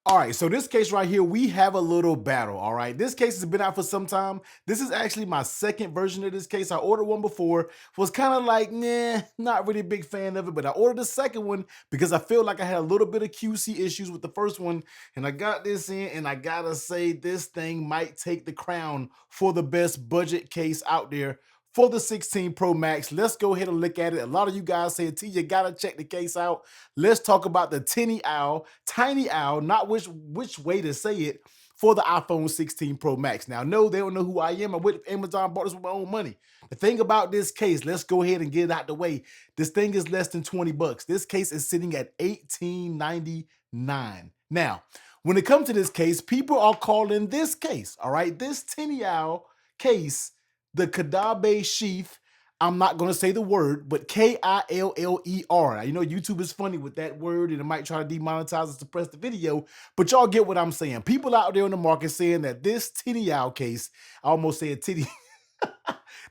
All right, so this case right here, we have a little battle. All right, this case has been out for some time. This is actually my second version of this case. I ordered one before, was kind of like, nah, not really a big fan of it, but I ordered the second one because I feel like I had a little bit of QC issues with the first one, and I got this in, and I gotta say, this thing might take the crown for the best budget case out there for the 16 Pro Max. Let's go ahead and look at it. A lot of you guys say, T, you gotta check the case out. Let's talk about the TinneOwl, TineeOwl, not which way to say it, for the iPhone 16 Pro Max. Now, no, they don't know who I am. I went to Amazon, bought this with my own money. The thing about this case, let's go ahead and get it out the way. This thing is less than 20 bucks. This case is sitting at $18.99. Now, when it comes to this case, people are calling this case, all right, this TinneOwl case, the Caudabe Sheath. I'm not going to say the word, but Killer. You know, YouTube is funny with that word and it might try to demonetize and suppress the video, but y'all get what I'm saying. People out there in the market saying that this TinneOwl case, I almost said titty,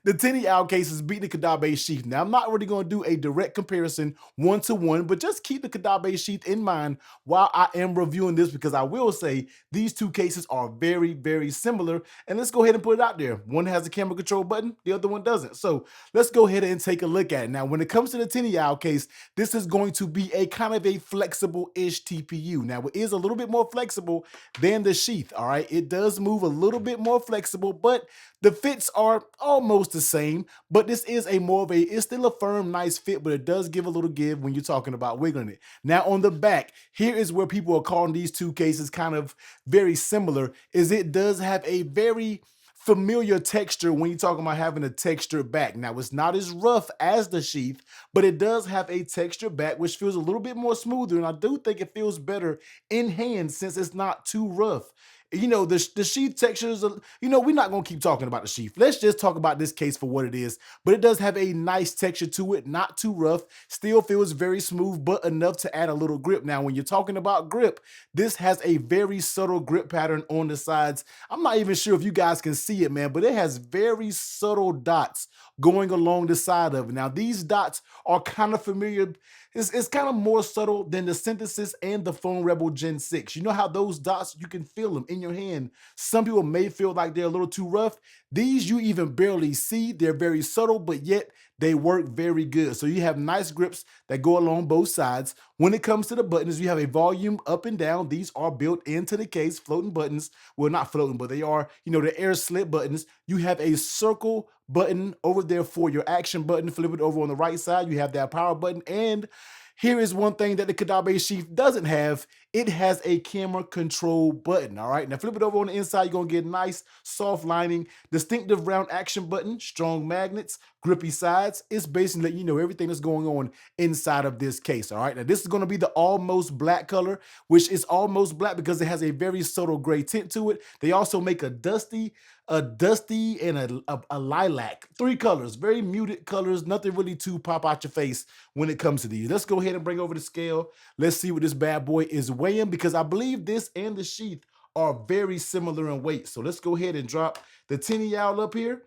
the TinneOwl case is beating the Caudabe Sheath. Now, I'm not really going to do a direct comparison one-to-one, but just keep the Caudabe Sheath in mind while I am reviewing this, because I will say these two cases are very, very similar. And let's go ahead and put it out there. One has a camera control button, the other one doesn't. So let's go ahead and take a look at it. Now, when it comes to the TinneOwl case, this is going to be a kind of a flexible-ish TPU. Now, it is a little bit more flexible than the Sheath, all right? It does move a little bit more flexible, but the fits are almost the same, but this is a more of a, it's still a firm, nice fit, but it does give a little give when you're talking about wiggling it. Now on the back, here is where people are calling these two cases kind of very similar, is it does have a very familiar texture when you're talking about having a textured back. Now it's not as rough as the Sheath, but it does have a textured back, which feels a little bit more smoother, and I do think it feels better in hand since it's not too rough. You know, the Sheath textures, you know, we're not going to keep talking about the Sheath. Let's just talk about this case for what it is. But it does have a nice texture to it, not too rough, still feels very smooth, but enough to add a little grip. Now, when you're talking about grip, this has a very subtle grip pattern on the sides. I'm not even sure if you guys can see it, man, but it has very subtle dots going along the side of it. Now, these dots are kind of familiar. It's kind of more subtle than the Synthesis and the Phone Rebel Gen 6. You know how those dots, you can feel them in your hand. Some people may feel like they're a little too rough. These you even barely see. They're very subtle, but yet they work very good. So you have nice grips that go along both sides. When it comes to the buttons, you have a volume up and down. These are built into the case, floating buttons. Well, not floating, but they are, you know, the air slit buttons. You have a circle button over there for your action button. Flip it over on the right side. You have that power button. And here is one thing that the Caudabe Sheath doesn't have. It has a camera control button, all right? Now flip it over on the inside, you're gonna get nice, soft lining, distinctive round action button, strong magnets, grippy sides. It's basically letting you know everything that's going on inside of this case, all right? Now this is gonna be the almost black color, which is almost black because it has a very subtle gray tint to it. They also make a dusty, and a lilac. Three colors, very muted colors, nothing really to pop out your face when it comes to these. Let's go ahead and bring over the scale. Let's see what this bad boy is weighing, because I believe this and the Sheath are very similar in weight. So let's go ahead and drop the TinneOwl up here.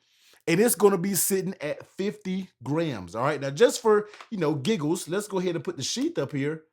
And it's going to be sitting at 50 grams. All right. Now, just for, you know, giggles, let's go ahead and put the Sheath up here.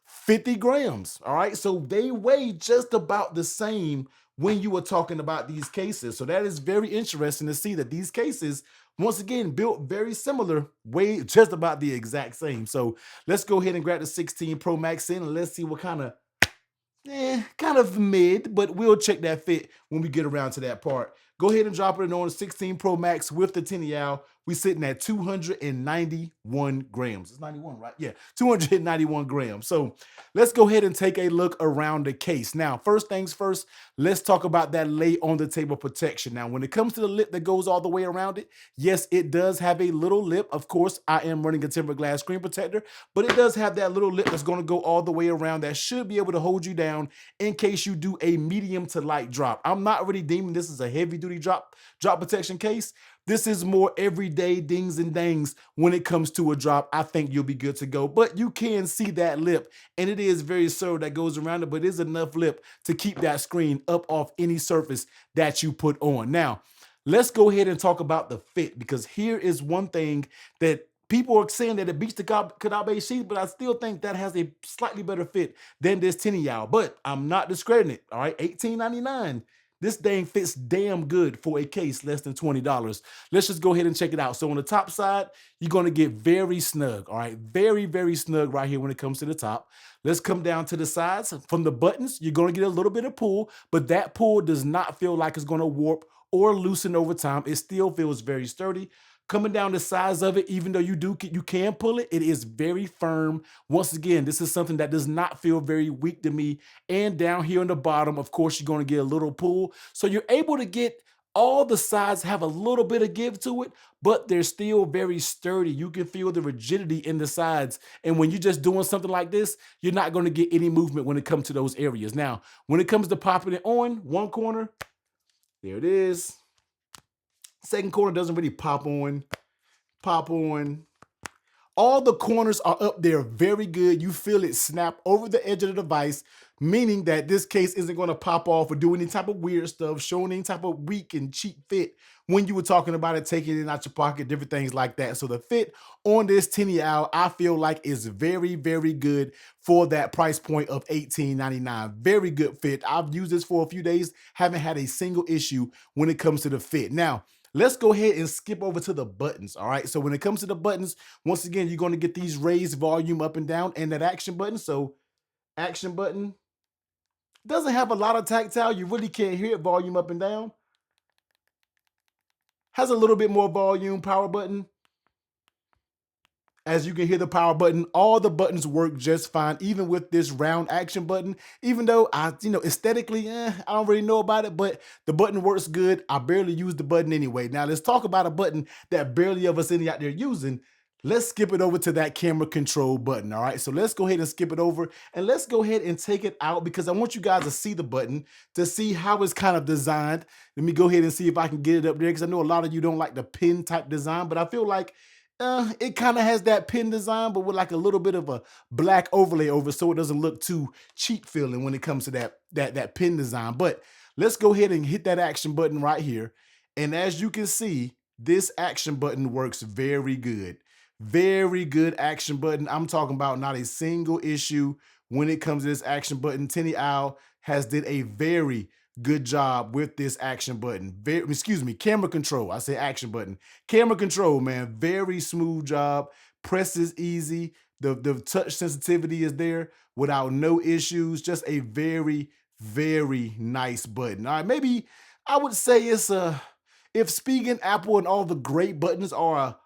50 grams. All right. So they weigh just about the same when you were talking about these cases. So that is very interesting to see that these cases, once again, built very similar, weigh just about the exact same. So let's go ahead and grab the 16 Pro Max in and let's see what kind of mid, but we'll check that fit when we get around to that part. Go ahead and drop it on the 16 Pro Max with the TinneOwl. We sitting at 291 grams. It's 91, right? Yeah, 291 grams. So let's go ahead and take a look around the case. Now, first things first, let's talk about that lay on the table protection. Now, when it comes to the lip that goes all the way around it, yes, it does have a little lip. Of course, I am running a tempered glass screen protector, but it does have that little lip that's going to go all the way around that should be able to hold you down in case you do a medium to light drop. I'm not really deeming this as a heavy duty drop protection case. This is more everyday dings and dangs when it comes to a drop. I think you'll be good to go, but you can see that lip, and it is very subtle that goes around it, but it is enough lip to keep that screen up off any surface that you put on. Now, let's go ahead and talk about the fit, because here is one thing that people are saying that it beats the Caudabe Sheath, but I still think that has a slightly better fit than this TinneOwl. But I'm not discrediting it. All right, $18.99. This thing fits damn good for a case less than $20. Let's just go ahead and check it out. So on the top side, you're going to get very snug. All right, very, very snug right here when it comes to the top. Let's come down to the sides. From the buttons, you're going to get a little bit of pull, but that pull does not feel like it's going to warp or loosen over time. It still feels very sturdy. Coming down the size of it, even though you can pull it, it is very firm. Once again, this is something that does not feel very weak to me. And down here on the bottom, of course, you're going to get a little pull. So you're able to get all the sides have a little bit of give to it, but they're still very sturdy. You can feel the rigidity in the sides. And when you're just doing something like this, you're not going to get any movement when it comes to those areas. Now, when it comes to popping it on, one corner, there it is. Second corner doesn't really pop on. All the corners are up there very good. You feel it snap over the edge of the device, meaning that this case isn't going to pop off or do any type of weird stuff, showing any type of weak and cheap fit when you were talking about it, taking it out your pocket, different things like that. So the fit on this TinneOwl, I feel like is very, very good for that price point of $18.99. Very good fit. I've used this for a few days, haven't had a single issue when it comes to the fit. Now, let's go ahead and skip over to the buttons. All right. So when it comes to the buttons, once again, you're going to get these raised volume up and down and that action button. So action button doesn't have a lot of tactile. You really can't hear it volume up and down. Has a little bit more volume. Power button. As you can hear the power button, all the buttons work just fine, even with this round action button. Even though aesthetically, I don't really know about it, but the button works good. I barely use the button anyway. Now let's talk about a button that barely of us any out there using. Let's skip it over to that camera control button. All right, so let's go ahead and skip it over and let's go ahead and take it out because I want you guys to see the button, to see how it's kind of designed. Let me go ahead and see if I can get it up there because I know a lot of you don't like the pin type design, but I feel like it kind of has that pin design, but with like a little bit of a black overlay over, so it doesn't look too cheap feeling when it comes to that pin design. But let's go ahead and hit that action button right here. And as you can see, this action button works very good. Very good action button. I'm talking about not a single issue when it comes to this action button. TinneOwl has did a very good job with this action button. Camera control. I say action button. Camera control, man. Very smooth job. Press is easy. The touch sensitivity is there without no issues. Just a very, very nice button. All right, maybe I would say it's if speaking Apple and all the great buttons are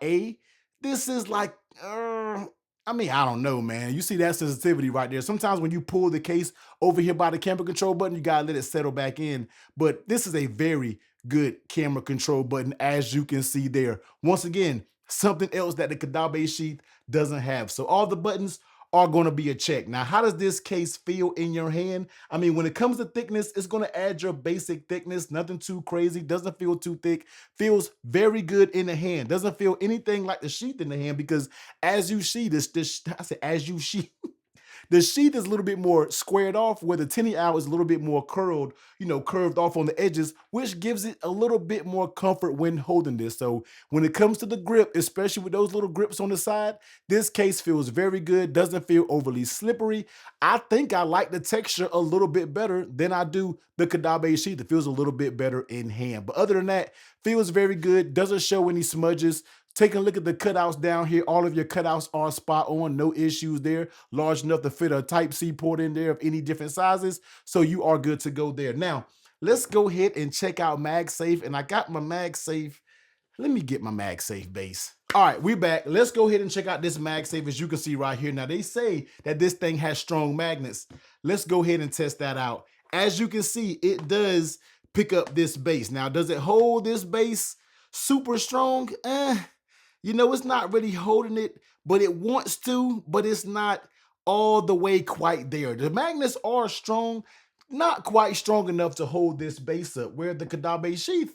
a, this is like I don't know, man. You see that sensitivity right there. Sometimes when you pull the case over here by the camera control button, you gotta let it settle back in. But this is a very good camera control button, as you can see there. Once again, something else that the Caudabe Sheath doesn't have. So all the buttons are going to be a check. Now, how does this case feel in your hand? I mean, when it comes to thickness, it's going to add your basic thickness, nothing too crazy, doesn't feel too thick, feels very good in the hand, doesn't feel anything like the sheath in the hand because as you see the sheath is a little bit more squared off, where the TinneOwl is a little bit more curled, curved off on the edges, which gives it a little bit more comfort when holding this. So when it comes to the grip, especially with those little grips on the side, this case feels very good, doesn't feel overly slippery. I think I like the texture a little bit better than I do the Caudabe Sheath. It feels a little bit better in hand. But other than that, feels very good, doesn't show any smudges. Taking a look at the cutouts down here, all of your cutouts are spot on, no issues there. Large enough to fit a Type-C port in there of any different sizes, so you are good to go there. Now, let's go ahead and check out MagSafe, and I got my MagSafe. Let me get my MagSafe base. All right, we're back. Let's go ahead and check out this MagSafe, as you can see right here. Now, they say that this thing has strong magnets. Let's go ahead and test that out. As you can see, it does pick up this base. Now, does it hold this base super strong? It's not really holding it, but it wants to, but it's not all the way quite there. The magnets are strong, not quite strong enough to hold this base up, where the Caudabe Sheath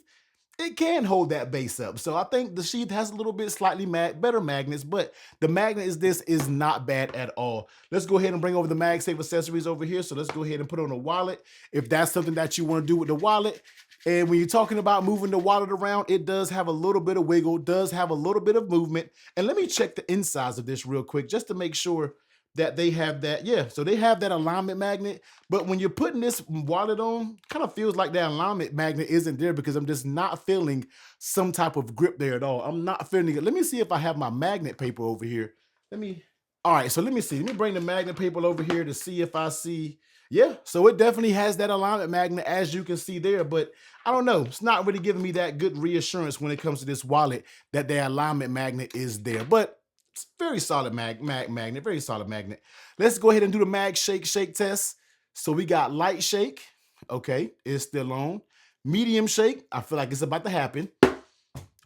it can hold that base up. So I think the Sheath has a little bit slightly better magnets, but the magnet is not bad at all. Let's go ahead and bring over the MagSafe accessories over here. So let's go ahead and put on a wallet if that's something that you want to do with the wallet. And when you're talking about moving the wallet around, it does have a little bit of wiggle, does have a little bit of movement. And let me check the insides of this real quick just to make sure that they have that. Yeah, so they have that alignment magnet, but when you're putting this wallet on, kind of feels like that alignment magnet isn't there because I'm just not feeling some type of grip there at all. I'm not feeling it. Let me see if I have my magnet paper over here. All right, so let me see. Let me bring the magnet paper over here to see if I see. Yeah, so it definitely has that alignment magnet as you can see there, but I don't know. It's not really giving me that good reassurance when it comes to this wallet that the alignment magnet is there, but it's very solid magnet, very solid magnet. Let's go ahead and do the shake test. So we got light shake. Okay, it's still on. Medium shake. I feel like it's about to happen.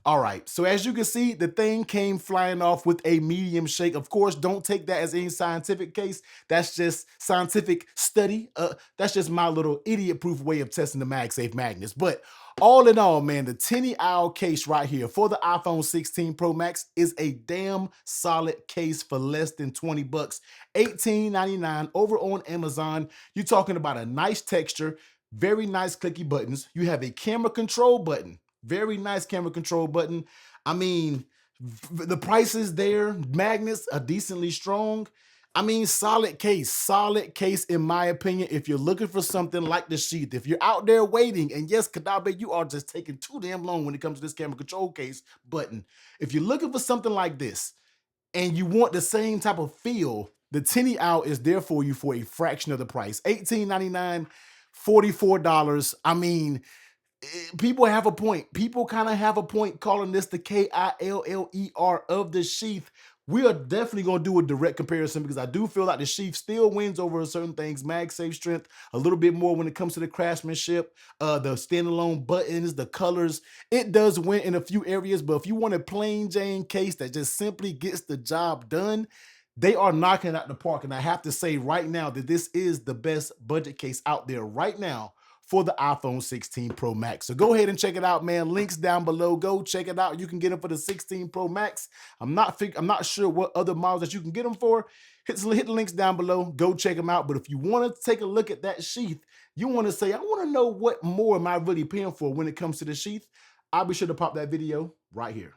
All right, so as you can see, the thing came flying off with a medium shake. Of course, don't take that as any scientific case. That's just scientific study. That's just my little idiot-proof way of testing the MagSafe magnets. But all in all, man, the TinneOwl case right here for the iPhone 16 Pro Max is a damn solid case for less than 20 bucks. $18.99 over on Amazon. You're talking about a nice texture, very nice clicky buttons. You have a camera control button. Very nice camera control button. I mean, the price is there. Magnets are decently strong. I mean, solid case in my opinion. If you're looking for something like the Sheath, if you're out there waiting, and yes, Caudabe, you are just taking too damn long when it comes to this camera control case button. If you're looking for something like this and you want the same type of feel, the TinneOwl is there for you for a fraction of the price. $18.99, $44. I mean, people have a point. People kind of have a point calling this the KILLER of the Sheath. We are definitely going to do a direct comparison because I do feel like the Sheath still wins over certain things. MagSafe strength, a little bit more when it comes to the craftsmanship, the standalone buttons, the colors. It does win in a few areas, but if you want a plain Jane case that just simply gets the job done, they are knocking it out the park. And I have to say right now that this is the best budget case out there right now for the iPhone 16 Pro Max. So go ahead and check it out, man. Links down below. Go check it out. You can get them for the 16 Pro Max. I'm not sure what other models that you can get them for. Hit the links down below. Go check them out. But if you want to take a look at that Sheath, you want to say, I want to know what more am I really paying for when it comes to the Sheath, I'll be sure to pop that video right here.